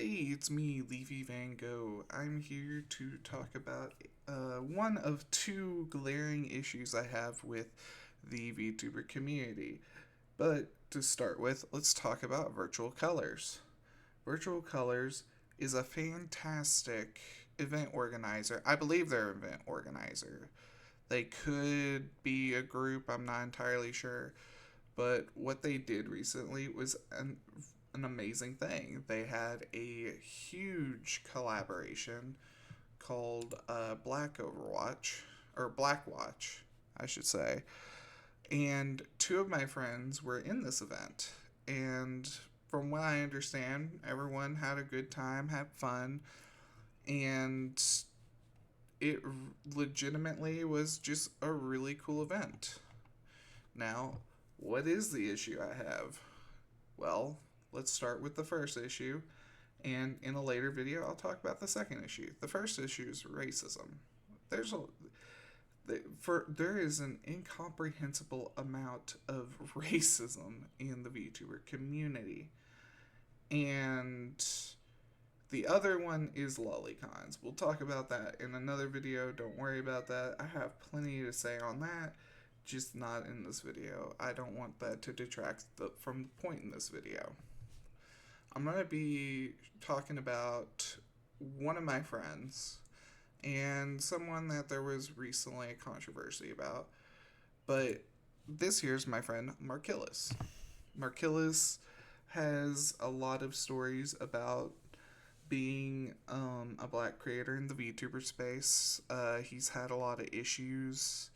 Hey, it's me, Leafy Van Gogh. I'm here to talk about one of two glaring issues I have with the VTuber community. But to start with, let's talk about virtual colors. Virtual Colors is a fantastic event organizer. I believe they're an event organizer. They could be a group, I'm not entirely sure. But what they did recently was an amazing thing. They had a huge collaboration called Black Overwatch, or Black Watch, I should say. And two of my friends were in this event. And from what I understand, everyone had a good time, had fun, and it legitimately was just a really cool event. Now, what is the issue I have? Well, let's start with the first issue, and in a later video, I'll talk about the second issue. The first issue is racism. There's a there is an incomprehensible amount of racism in the VTuber community, and the other one is lolicons. We'll talk about that in another video. Don't worry about that. I have plenty to say on that, just not in this video. I don't want that to detract from the point in this video. I'm going to be talking about one of my friends and someone that there was recently a controversy about. But this here's my friend Markillis. Markillis has a lot of stories about being a black creator in the VTuber space. He's had a lot of issues.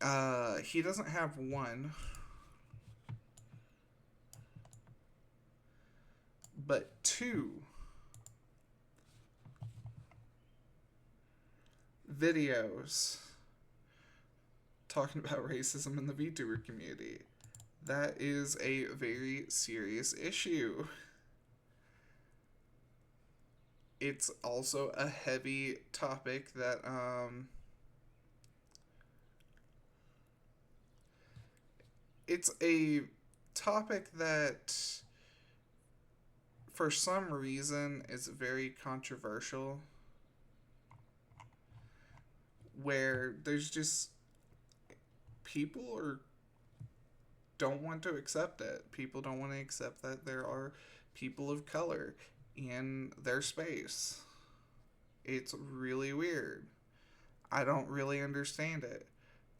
He doesn't have one, but two videos talking about racism in the VTuber community. That is a very serious issue. It's also a heavy topic that it's a topic that for some reason is very controversial, where there's just people or don't want to accept it. People don't want to accept that there are people of color in their space. It's really weird. I don't really understand it.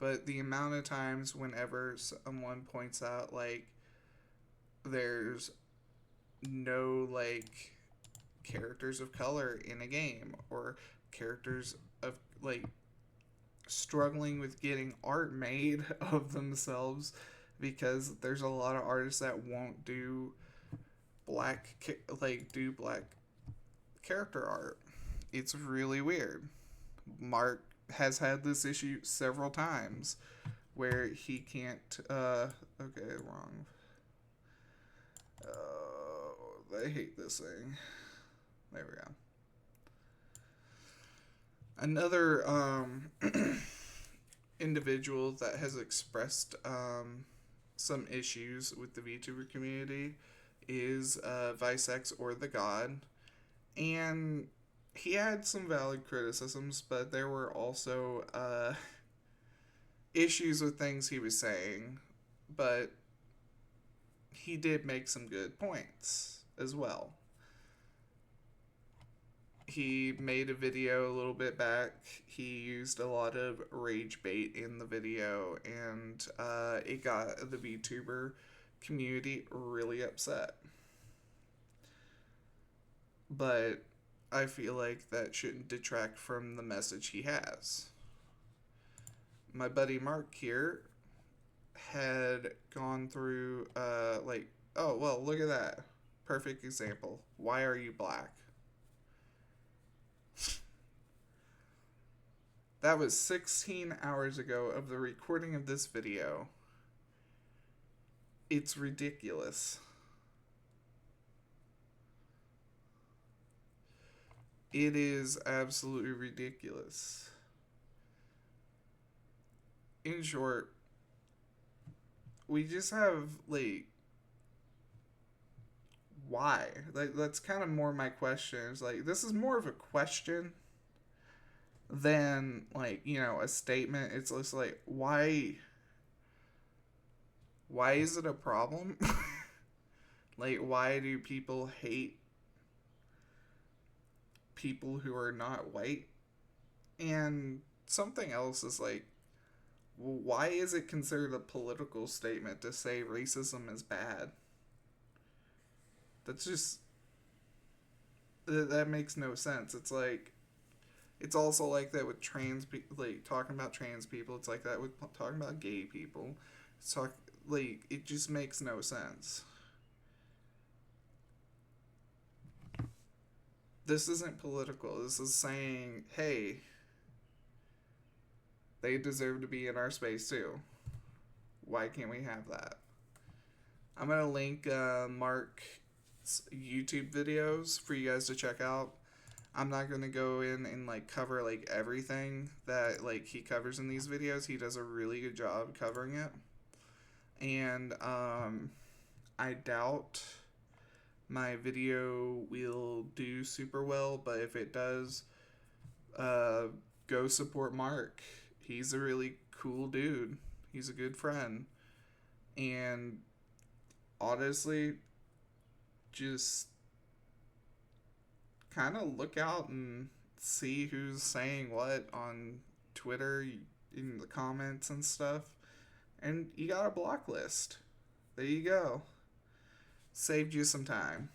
But the amount of times whenever someone points out, like, there's no, like, characters of color in a game, or characters of, like, struggling with getting art made of themselves because there's a lot of artists that won't do black character art. It's really weird. Mark has had this issue several times where he can't okay, wrong. I hate this thing. There we go. Another individual that has expressed some issues with the VTuber community is Visex or the God. And he had some valid criticisms, but there were also issues with things he was saying. But he did make some good points as well. He made a video a little bit back. He used a lot of rage bait in the video, and it got the VTuber community really upset. But I feel like that shouldn't detract from the message he has. My buddy Mark here had gone through, oh, well, look at that. Perfect example. Why are you black? That was 16 hours ago of the recording of this video. It's ridiculous. It is absolutely ridiculous. In short, we just have, like, why? Like, that's kind of more my question. It's like, this is more of a question than, like, a statement. It's just like, why is it a problem? Like, why do people hate people who are not white? And something else is like, why is it considered a political statement to say racism is bad? That's just, that makes no sense. It's like, it's also like that with trans people, like talking about trans people. It's like that with talking about gay people. It's talk like it just makes no sense. This isn't political. This is saying, hey, they deserve to be in our space too. Why can't we have that? I'm gonna link Mark's YouTube videos for you guys to check out. I'm not gonna go in and like cover like everything that like he covers in these videos. He does a really good job covering it, and I doubt my video will do super well. But if it does, uh, go support Mark. He's a really cool dude. He's a good friend, and honestly, just kind of look out and see who's saying what on Twitter in the comments and stuff. And you got a block list. There you go. Saved you some time.